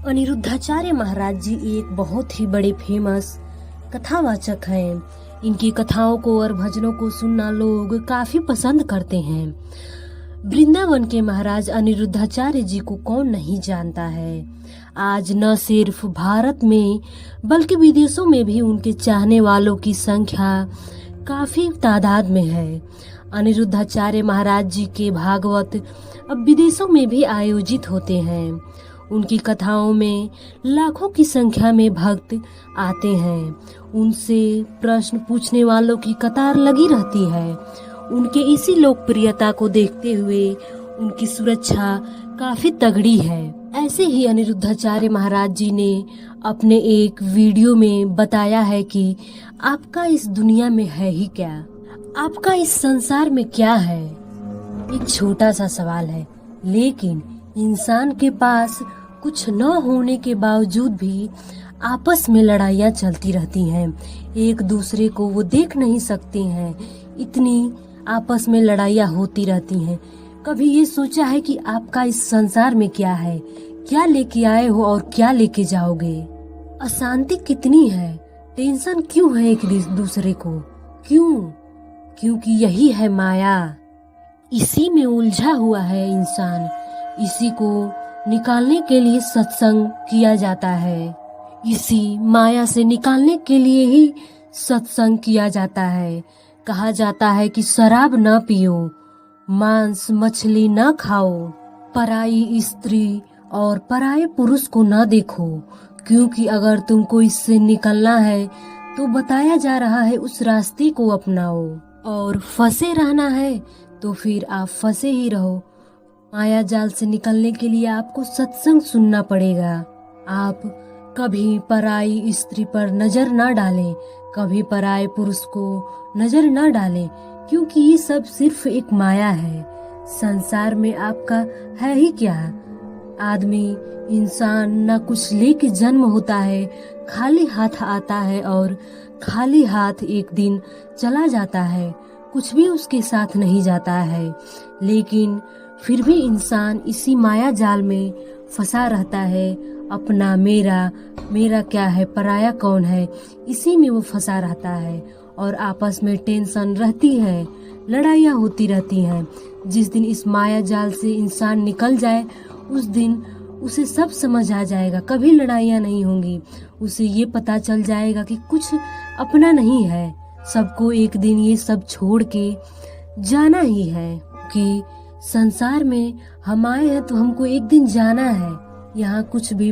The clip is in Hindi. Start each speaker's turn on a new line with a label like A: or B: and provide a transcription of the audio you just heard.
A: अनिरुद्धाचार्य महाराज जी एक बहुत ही बड़े फेमस कथावाचक हैं। इनकी कथाओं को और भजनों को सुनना लोग काफी पसंद करते हैं। वृंदावन के महाराज अनिरुद्धाचार्य जी को कौन नहीं जानता है। आज न सिर्फ भारत में बल्कि विदेशों में भी उनके चाहने वालों की संख्या काफी तादाद में है। अनिरुद्धाचार्य महाराज जी के भागवत अब विदेशों में भी आयोजित होते हैं। उनकी कथाओं में लाखों की संख्या में भक्त आते हैं। उनसे प्रश्न पूछने वालों की कतार लगी रहती है। उनके इसी लोकप्रियता को देखते हुए उनकी सुरक्षा काफी तगड़ी है। ऐसे ही अनिरुद्धाचार्य महाराज जी ने अपने एक वीडियो में बताया है कि आपका इस दुनिया में है ही क्या, आपका इस संसार में क्या है। एक छोटा सा सवाल है, लेकिन इंसान के पास कुछ न होने के बावजूद भी आपस में लड़ाइयाँ चलती रहती हैं। एक दूसरे को वो देख नहीं सकते हैं, इतनी आपस में लड़ाइयाँ होती रहती हैं। कभी ये सोचा है कि आपका इस संसार में क्या है, क्या लेके आए हो और क्या लेके जाओगे। अशांति कितनी है, टेंशन क्यों है एक दूसरे को, क्यों? क्योंकि यही है माया। इसी में उलझा हुआ है इंसान। इसी को निकालने के लिए सत्संग किया जाता है। इसी माया से निकालने के लिए ही सत्संग किया जाता है। कहा जाता है कि शराब न पियो, मांस मछली न खाओ, पराई स्त्री और पराये पुरुष को न देखो, क्योंकि अगर तुमको इससे निकलना है तो बताया जा रहा है उस रास्ते को अपनाओ, और फंसे रहना है तो फिर आप फंसे ही रहो। माया जाल से निकलने के लिए आपको सत्संग सुनना पड़ेगा। आप कभी पराई स्त्री पर नजर न डालें, कभी पराये पुरुष को नजर न डालें, क्योंकि ये सब सिर्फ एक माया है। संसार में आपका है ही क्या। आदमी इंसान न कुछ लेके जन्म होता है, खाली हाथ आता है और खाली हाथ एक दिन चला जाता है। कुछ भी उसके साथ नहीं जाता है, लेकिन फिर भी इंसान इसी माया जाल में फंसा रहता है। अपना मेरा, मेरा क्या है, पराया कौन है, इसी में वो फंसा रहता है। और आपस में टेंशन रहती है, लड़ाइयाँ होती रहती हैं। जिस दिन इस माया जाल से इंसान निकल जाए उस दिन उसे सब समझ आ जाएगा, कभी लड़ाइयाँ नहीं होंगी। उसे ये पता चल जाएगा कि कुछ अपना नहीं है, सबको एक दिन ये सब छोड़ के जाना ही है। कि संसार में हम आए हैं तो हमको एक दिन जाना है। यहाँ कुछ भी